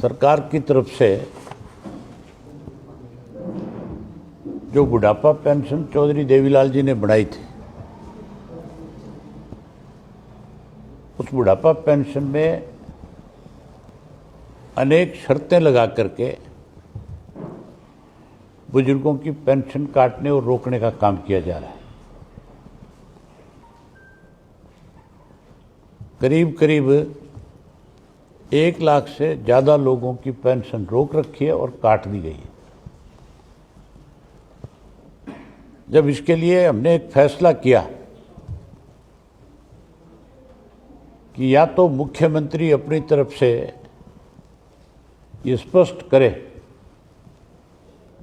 सरकार की तरफ से जो बुढ़ापा पेंशन चौधरी देवीलाल जी ने बनाई थी, उस बुढ़ापा पेंशन में अनेक शर्तें लगा करके बुजुर्गों की पेंशन काटने और रोकने का काम किया जा रहा है। करीब करीब 1 लाख से ज़्यादा लोगों की पेंशन रोक रखी है और काट दी गई है। जब इसके लिए हमने एक फैसला किया कि या तो मुख्यमंत्री अपनी तरफ से ये स्पष्ट करे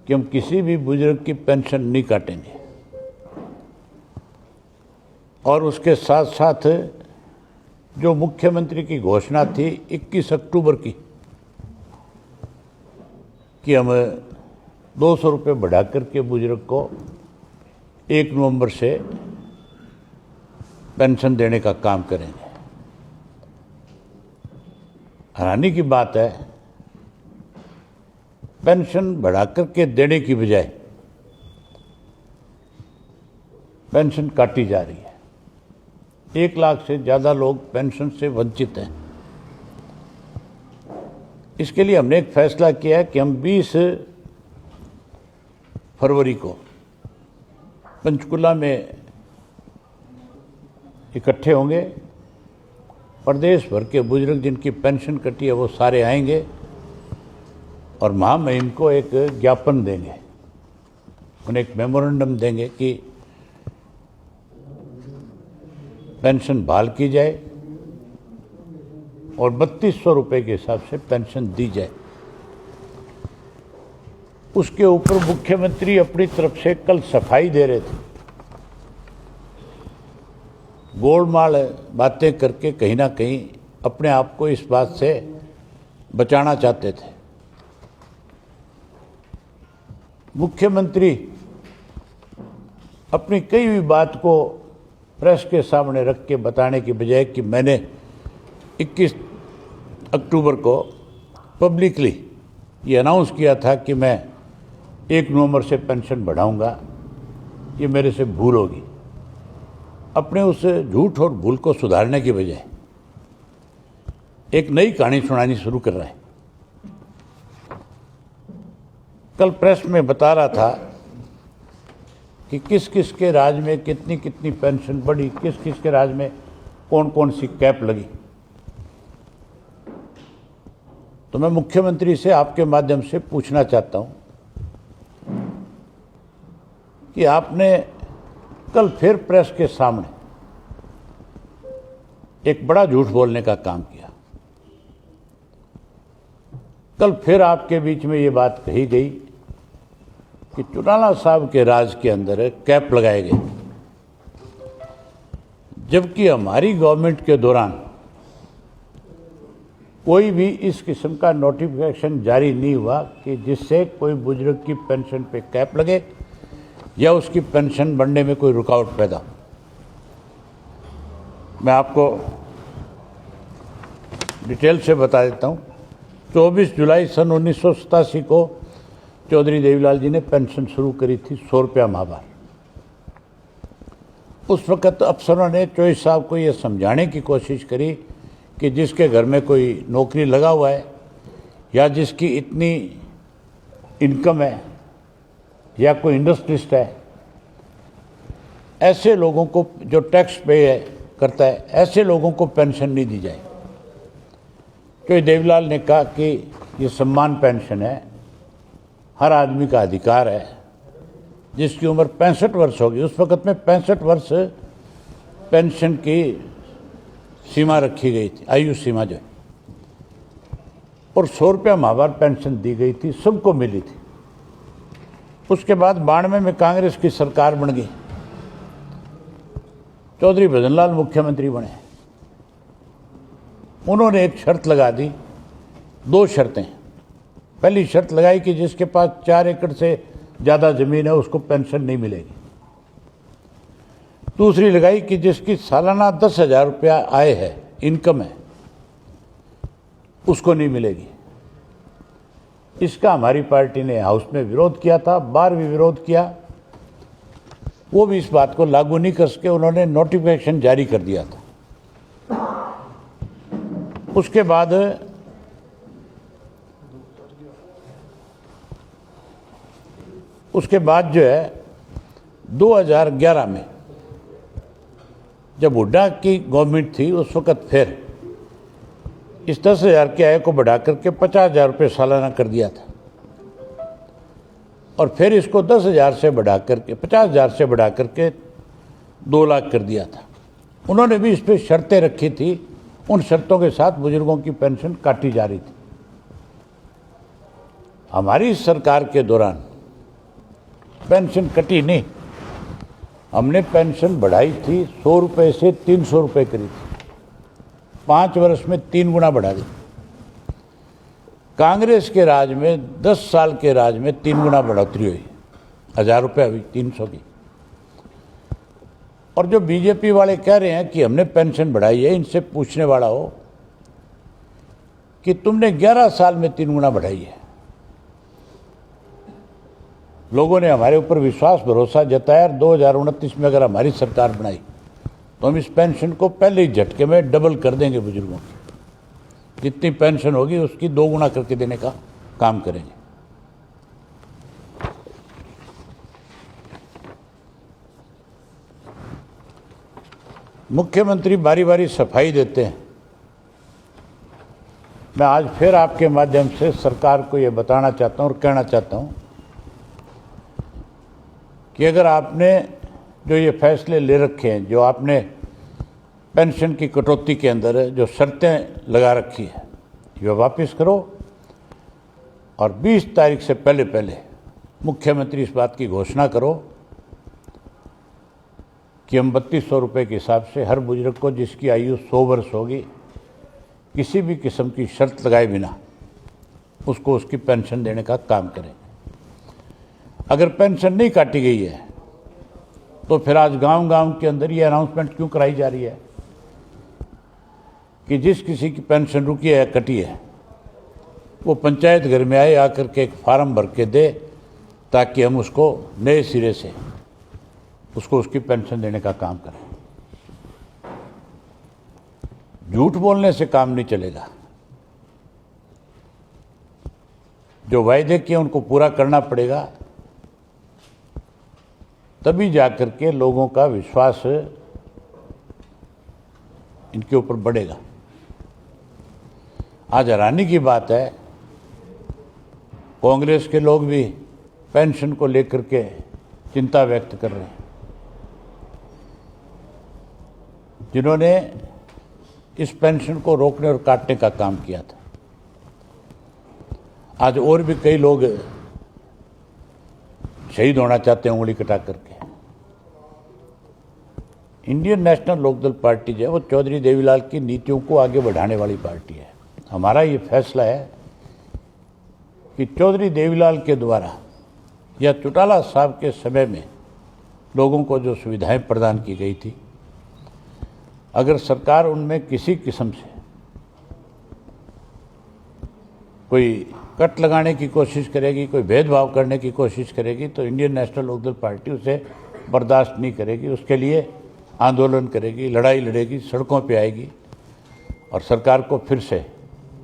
कि हम किसी भी बुजुर्ग की पेंशन नहीं काटेंगे, और उसके साथ साथ जो मुख्यमंत्री की घोषणा थी 21 अक्टूबर की कि हम 200 रुपये बढ़ा करके बुजुर्ग को 1 नवंबर से पेंशन देने का काम करेंगे। हैरानी की बात है, पेंशन बढ़ा करके देने की बजाय पेंशन काटी जा रही है। 1 लाख से ज़्यादा लोग पेंशन से वंचित हैं। इसके लिए हमने एक फैसला किया है कि हम 20 फरवरी को पंचकुला में इकट्ठे होंगे। प्रदेश भर के बुजुर्ग जिनकी पेंशन कटी है वो सारे आएंगे और महामहिम को एक ज्ञापन देंगे, उन्हें एक मेमोरेंडम देंगे कि पेंशन बहाल की जाए और 3200 रुपये के हिसाब से पेंशन दी जाए। उसके ऊपर मुख्यमंत्री अपनी तरफ से कल सफाई दे रहे थे, गोलमाल बातें करके कहीं ना कहीं अपने आप को इस बात से बचाना चाहते थे। मुख्यमंत्री अपनी कई हुई बात को प्रेस के सामने रख के बताने की बजाय कि मैंने 21 अक्टूबर को पब्लिकली ये अनाउंस किया था कि मैं 1 नवंबर से पेंशन बढ़ाऊंगा, ये मेरे से भूल होगी, अपने उस झूठ और भूल को सुधारने की बजाय एक नई कहानी सुनानी शुरू कर रहा है। कल प्रेस में बता रहा था कि किस किस के राज में कितनी कितनी पेंशन बढ़ी, किस किस के राज में कौन कौन सी कैप लगी। तो मैं मुख्यमंत्री से आपके माध्यम से पूछना चाहता हूं कि आपने कल फिर प्रेस के सामने एक बड़ा झूठ बोलने का काम किया। कल फिर आपके बीच में ये बात कही गई कि चौटाला साहब के राज के अंदर कैप लगाए गए, जबकि हमारी गवर्नमेंट के दौरान कोई भी इस किस्म का नोटिफिकेशन जारी नहीं हुआ कि जिससे कोई बुजुर्ग की पेंशन पे कैप लगे या उसकी पेंशन बढ़ने में कोई रुकावट पैदा हो। मैं आपको डिटेल से बता देता हूँ। 24 जुलाई सन 1987 को चौधरी देवीलाल जी ने पेंशन शुरू करी थी 100 रुपया माहवार। उस वक़्त अफसरों ने चौधरी साहब को ये समझाने की कोशिश करी कि जिसके घर में कोई नौकरी लगा हुआ है या जिसकी इतनी इनकम है या कोई इंडस्ट्रिस्ट है, ऐसे लोगों को जो टैक्स पे करता है, ऐसे लोगों को पेंशन नहीं दी जाए। तो देवीलाल ने कहा कि ये सम्मान पेंशन है, हर आदमी का अधिकार है। जिसकी उम्र 65 वर्ष होगी, उस वक़्त में 65 वर्ष पेंशन की सीमा रखी गई थी, आयु सीमा जो है, और 100 रुपया माहवार पेंशन दी गई थी, सबको मिली थी। उसके बाद 92 में कांग्रेस की सरकार बन गई, चौधरी भजनलाल मुख्यमंत्री बने। उन्होंने एक शर्त लगा दी, 2 शर्तें। पहली शर्त लगाई कि जिसके पास 4 एकड़ से ज़्यादा ज़मीन है उसको पेंशन नहीं मिलेगी। दूसरी लगाई कि जिसकी सालाना 10,000 रुपया आय है, इनकम है, उसको नहीं मिलेगी। इसका हमारी पार्टी ने हाउस में विरोध किया था, बाहर भी विरोध किया। वो भी इस बात को लागू नहीं कर सके, उन्होंने नोटिफिकेशन जारी कर दिया था। उसके बाद जो है 2011 में जब हुड्डा की गवर्नमेंट थी, उस वक्त फिर इस 10,000 की आय को बढ़ा करके 50,000 रुपये सालाना कर दिया था, और फिर इसको 10,000 से बढ़ा करके 50,000 से बढ़ा करके 2 लाख कर दिया था। उन्होंने भी इस पर शर्तें रखी थी, उन शर्तों के साथ बुजुर्गों की पेंशन काटी जा रही थी। हमारी सरकार के दौरान पेंशन कटी नहीं, हमने पेंशन बढ़ाई थी 100 रुपये से 300 रुपये करी थी, 5 वर्ष में 3 गुना बढ़ा दी। कांग्रेस के राज में 10 साल के राज में 3 गुना बढ़ोतरी हुई, 1,000 रुपये अभी 300 की। और जो बीजेपी वाले कह रहे हैं कि हमने पेंशन बढ़ाई है, इनसे पूछने वाला हो कि तुमने 11 साल में 3 गुना बढ़ाई है। लोगों ने हमारे ऊपर विश्वास भरोसा जताया, 2029 में अगर हमारी सरकार बनाई तो हम इस पेंशन को पहले ही झटके में डबल कर देंगे। बुजुर्गों की जितनी पेंशन होगी उसकी 2 गुना करके देने का काम करेंगे। मुख्यमंत्री बारी बारी सफाई देते हैं। मैं आज फिर आपके माध्यम से सरकार को ये बताना चाहता हूं और कहना चाहता हूं कि अगर आपने जो ये फैसले ले रखे हैं, जो आपने पेंशन की कटौती के अंदर जो शर्तें लगा रखी है, ये वापस करो, और 20 तारीख से पहले मुख्यमंत्री इस बात की घोषणा करो कि हम 3200 रुपये के हिसाब से हर बुजुर्ग को जिसकी आयु 100 वर्ष होगी, किसी भी किस्म की शर्त लगाए बिना उसको उसकी पेंशन देने का काम करें। अगर पेंशन नहीं काटी गई है तो फिर आज गांव-गांव के अंदर ये अनाउंसमेंट क्यों कराई जा रही है कि जिस किसी की पेंशन रुकी है, कटी है, वो पंचायत घर में आए, आकर के एक फार्म भर के दे, ताकि हम उसको नए सिरे से उसको उसकी पेंशन देने का काम करें। झूठ बोलने से काम नहीं चलेगा। जो वायदे किए उनको पूरा करना पड़ेगा, तभी जाकर के लोगों का विश्वास इनके ऊपर बढ़ेगा। आज हैरानी की बात है, कांग्रेस के लोग भी पेंशन को लेकर के चिंता व्यक्त कर रहे हैं, जिन्होंने इस पेंशन को रोकने और काटने का काम किया था। आज और भी कई लोग शहीद होना चाहते हैं उंगली कटा करके। इंडियन नेशनल लोकदल पार्टी जो है वो चौधरी देवीलाल की नीतियों को आगे बढ़ाने वाली पार्टी है। हमारा ये फैसला है कि चौधरी देवीलाल के द्वारा या चौटाला साहब के समय में लोगों को जो सुविधाएं प्रदान की गई थी, अगर सरकार उनमें किसी किस्म से कोई कट लगाने की कोशिश करेगी, कोई भेदभाव करने की कोशिश करेगी, तो इंडियन नेशनल लोकदल पार्टी उसे बर्दाश्त नहीं करेगी। उसके लिए आंदोलन करेगी, लड़ाई लड़ेगी, सड़कों पे आएगी और सरकार को फिर से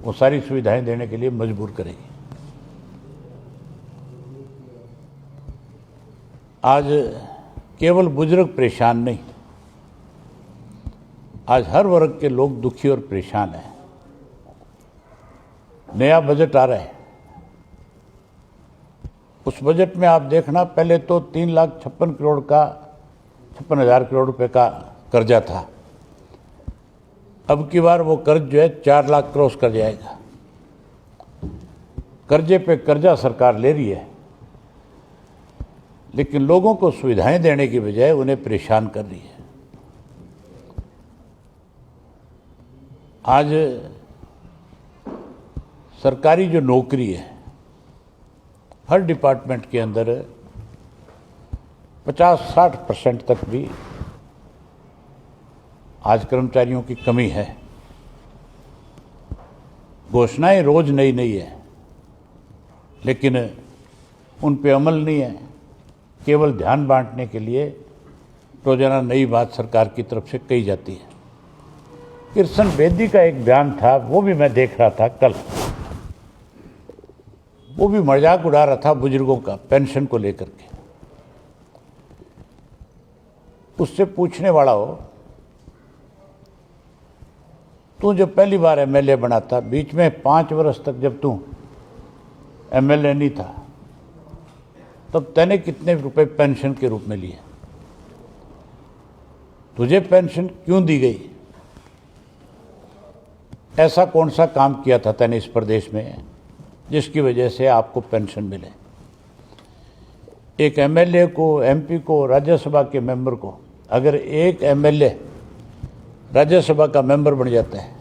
वो सारी सुविधाएं देने के लिए मजबूर करेगी। आज केवल बुजुर्ग परेशान नहीं, आज हर वर्ग के लोग दुखी और परेशान हैं। नया बजट आ रहा है, उस बजट में आप देखना, पहले तो 3,56,000 करोड़ रुपए का कर्जा था। अब की बार वो कर्ज जो है 4 लाख क्रॉस कर जाएगा। कर्जे पे कर्जा सरकार ले रही है, लेकिन लोगों को सुविधाएं देने की बजाय उन्हें परेशान कर रही है। आज सरकारी जो नौकरी है, हर डिपार्टमेंट के अंदर 50-60% तक भी आज कर्मचारियों की कमी है। घोषणाएं रोज नई नई है, लेकिन उन पे अमल नहीं है। केवल ध्यान बांटने के लिए रोजाना नई बात सरकार की तरफ से कही जाती है। कृष्ण बेदी का एक बयान था, वो भी मैं देख रहा था कल, वो भी मजाक उड़ा रहा था बुजुर्गों का पेंशन को लेकर के। उससे पूछने वाला हो, तू जब पहली बार एमएलए बना था, बीच में 5 वर्ष तक जब तू एमएलए नहीं था, तब तैने कितने रुपए पेंशन के रूप में लिए? तुझे पेंशन क्यों दी गई? ऐसा कौन सा काम किया था तैने इस प्रदेश में जिसकी वजह से आपको पेंशन मिले? एक एमएलए को, एमपी को, राज्यसभा के मेंबर को, अगर एक एमएलए राज्यसभा का मेंबर बन जाता है,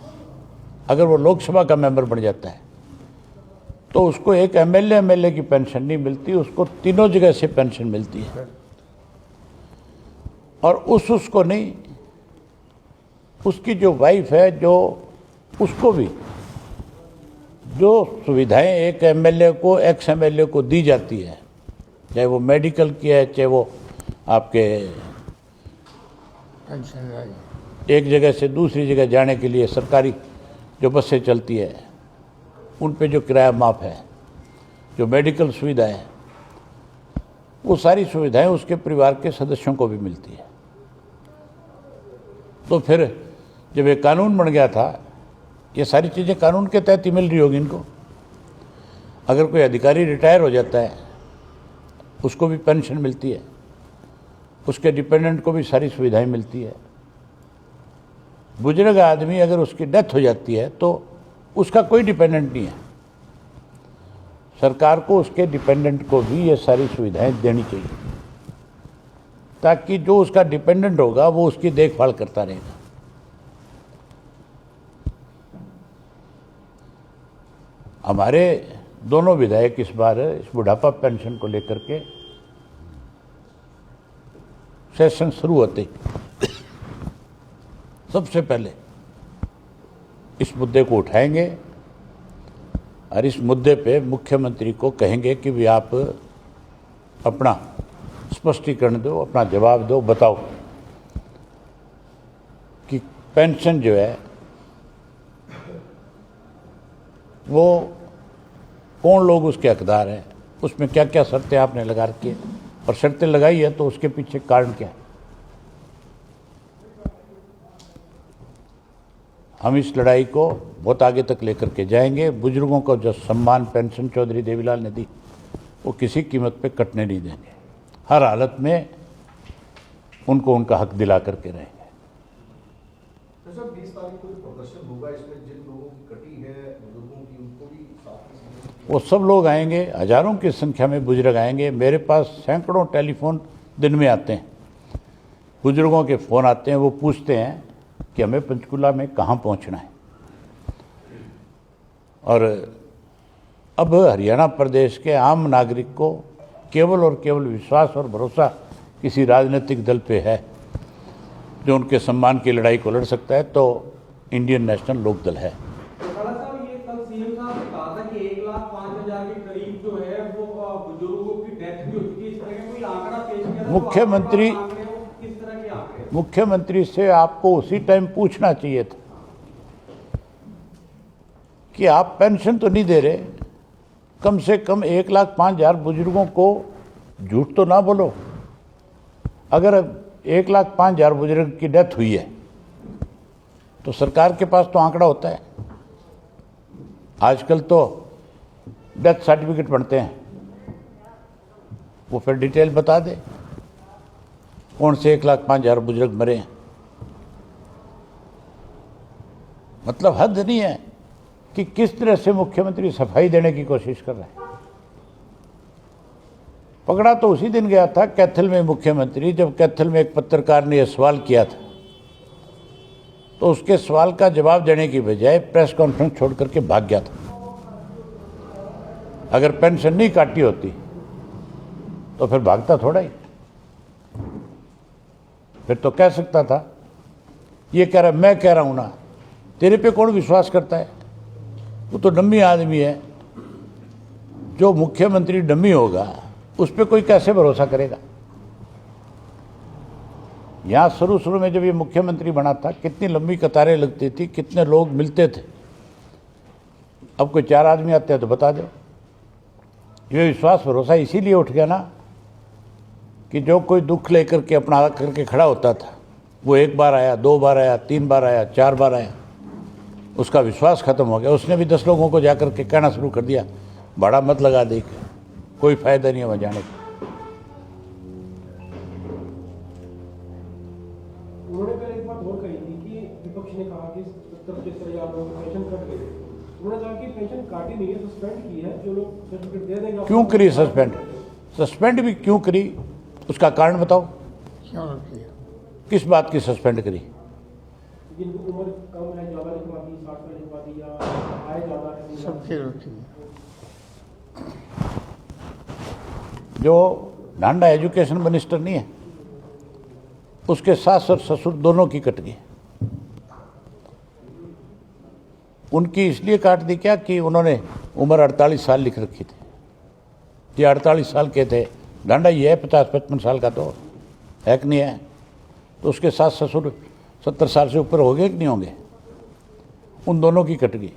अगर वो लोकसभा का मेंबर बन जाता है, तो उसको एक एमएलए की पेंशन नहीं मिलती, उसको तीनों जगह से पेंशन मिलती है। और उसको नहीं, उसकी जो वाइफ है, जो उसको भी जो सुविधाएं एक एमएलए को, एक्स एमएलए को दी जाती है, चाहे वो मेडिकल की है, चाहे वो आपके एक जगह से दूसरी जगह जाने के लिए सरकारी जो बसें चलती है, उन पे जो किराया माफ़ है, जो मेडिकल सुविधा है, वो सारी सुविधाएं उसके परिवार के सदस्यों को भी मिलती है। तो फिर जब ये कानून बन गया था, ये सारी चीज़ें कानून के तहत ही मिल रही होगी इनको। अगर कोई अधिकारी रिटायर हो जाता है, उसको भी पेंशन मिलती है, उसके डिपेंडेंट को भी सारी सुविधाएं मिलती है। बुजुर्ग आदमी अगर उसकी डेथ हो जाती है तो उसका कोई डिपेंडेंट नहीं है, सरकार को उसके डिपेंडेंट को भी ये सारी सुविधाएं देनी चाहिए, ताकि जो उसका डिपेंडेंट होगा वो उसकी देखभाल करता रहेगा। हमारे दोनों विधायक इस बार इस बुढ़ापा पेंशन को लेकर के सेशन शुरू होते सबसे पहले इस मुद्दे को उठाएंगे और इस मुद्दे पे मुख्यमंत्री को कहेंगे कि भी आप अपना स्पष्टीकरण दो, अपना जवाब दो, बताओ कि पेंशन जो है वो कौन लोग उसके हकदार हैं, उसमें क्या क्या शर्तें आपने लगा रखी है, और शर्तें लगाई है तो उसके पीछे कारण क्या है। हम इस लड़ाई को बहुत आगे तक लेकर के जाएंगे। बुजुर्गों को जो सम्मान पेंशन चौधरी देवीलाल ने दी, वो किसी कीमत पे कटने नहीं देंगे। हर हालत में उनको उनका हक दिला करके रहेंगे। तो सर 20 तारीख को प्रदर्शन होगा, इसमें जिन लोगों की कटी है बुजुर्गों की, उनको भी साथ वो सब लोग आएंगे, हजारों की संख्या में बुजुर्ग आएंगे। मेरे पास सैकड़ों टेलीफोन दिन में आते हैं, बुजुर्गों के फ़ोन आते हैं, वो पूछते हैं कि हमें पंचकुला में कहाँ पहुँचना है। और अब हरियाणा प्रदेश के आम नागरिक को केवल और केवल विश्वास और भरोसा किसी राजनीतिक दल पे है जो उनके सम्मान की लड़ाई को लड़ सकता है, तो इंडियन नेशनल लोक दल है। ये कल सीएम साहब ने कहा था कि 1,05,000 के करीब जो है वो बुजुर्गों की डेथ भी हो चुकी है, इस तरह का कोई आंकड़ा पेश किया था। मुख्यमंत्री से आपको उसी टाइम पूछना चाहिए था कि आप पेंशन तो नहीं दे रहे, कम से कम 1,05,000 बुजुर्गों को झूठ तो ना बोलो। अगर 1,05,000 बुजुर्ग की डेथ हुई है तो सरकार के पास तो आंकड़ा होता है। आजकल तो डेथ सर्टिफिकेट बनते हैं, वो फिर डिटेल बता दे कौन से 1,05,000 बुजुर्ग मरे हैं। मतलब हद नहीं है कि किस तरह से मुख्यमंत्री सफाई देने की कोशिश कर रहे हैं। पकड़ा तो उसी दिन गया था कैथल में मुख्यमंत्री, जब कैथल में एक पत्रकार ने यह सवाल किया था, तो उसके सवाल का जवाब देने की बजाय प्रेस कॉन्फ्रेंस छोड़ करके भाग गया था। अगर पेंशन नहीं काटी होती तो फिर भागता थोड़ा ही, फिर तो कह सकता था ये कह रहा मैं कह रहा हूं ना, तेरे पे कौन विश्वास करता है, वो तो डम्मी आदमी है, जो मुख्यमंत्री डमी होगा उस पर कोई कैसे भरोसा करेगा। यहाँ शुरू में जब ये मुख्यमंत्री बना था कितनी लंबी कतारें लगती थी, कितने लोग मिलते थे। अब कोई 4 आदमी आते हैं तो बता दो। ये विश्वास भरोसा इसीलिए उठ गया ना कि जो कोई दुख लेकर के अपना करके खड़ा होता था वो 1 बार आया, 2 बार आया, 3 बार आया, 4 बार आया, उसका विश्वास खत्म हो गया। उसने भी 10 लोगों को जाकर के कहना शुरू कर दिया भाड़ा मत लगा दे, कोई फायदा नहीं है वहाँ जाने का। उन्होंने कल एक बात और कही थी कि विपक्ष ने कहा कि 70-75,000 लोगों के पेंशन कट गए। उन्होंने कहा कि पेंशन काटी नहीं है, सस्पेंड की है, जो लोग सर्टिफिकेट दे देंगे। क्यों करी सस्पेंड? सस्पेंड भी क्यों करी उसका कारण बताओ। किस बात की सस्पेंड करी? जिनकी उम्र कम है, ज़्यादा लिखवा दी, 60 साल लिखवा दी, या आय ज़्यादा है, सबके जो डांडा एजुकेशन मिनिस्टर नहीं है उसके सास और ससुर दोनों की कट गई। उनकी इसलिए काट दी क्या कि उन्होंने उम्र 48 साल लिख रखी थी। ये 48 साल के थे, डांडा ये है 50-55 साल का तो है कि नहीं है। तो उसके सास ससुर 70 साल से ऊपर हो गए कि नहीं होंगे, उन दोनों की कट गई।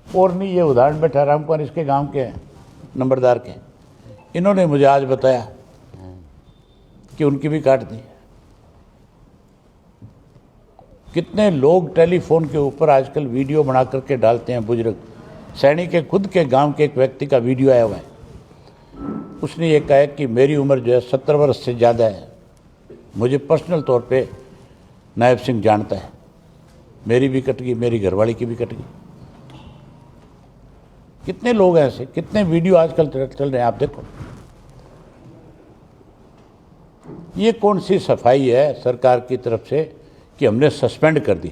और नहीं, ये उदाहरण बैठा रामकुमार इसके गांव के हैं, नंबरदार के, इन्होंने मुझे आज बताया कि उनकी भी काट दी। कितने लोग टेलीफोन के ऊपर आजकल वीडियो बना करके डालते हैं। बुजुर्ग सैनिक के खुद के गांव के एक व्यक्ति का वीडियो आया हुआ है। उसने ये कहा कि मेरी उम्र जो है 70 वर्ष से ज़्यादा है, मुझे पर्सनल तौर पे नायब सिंह जानता है, मेरी भी कट गई, मेरी घरवाली की भी कट गई। कितने लोग हैं ऐसे, कितने वीडियो आजकल चल रहे हैं, आप देखो। ये कौन सी सफाई है सरकार की तरफ से कि हमने सस्पेंड कर दी।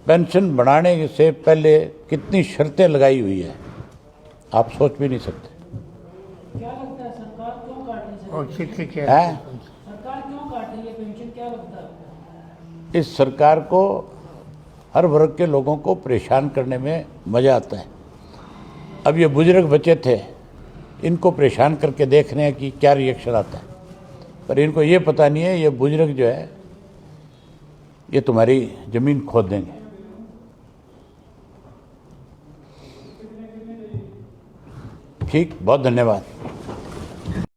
पेंशन बढ़ाने से पहले कितनी शर्तें लगाई हुई है, आप सोच भी नहीं सकते। क्या लगता है सरकार क्यों काट रही है? सरकार क्यों काट रही है पेंशन, क्या लगता है? इस सरकार को हर वर्ग के लोगों को परेशान करने में मज़ा आता है। अब ये बुजुर्ग बचे थे, इनको परेशान करके देख रहे हैं कि क्या रिएक्शन आता है, पर इनको ये पता नहीं है ये बुजुर्ग जो है ये तुम्हारी ज़मीन खोद देंगे। ठीक, बहुत धन्यवाद।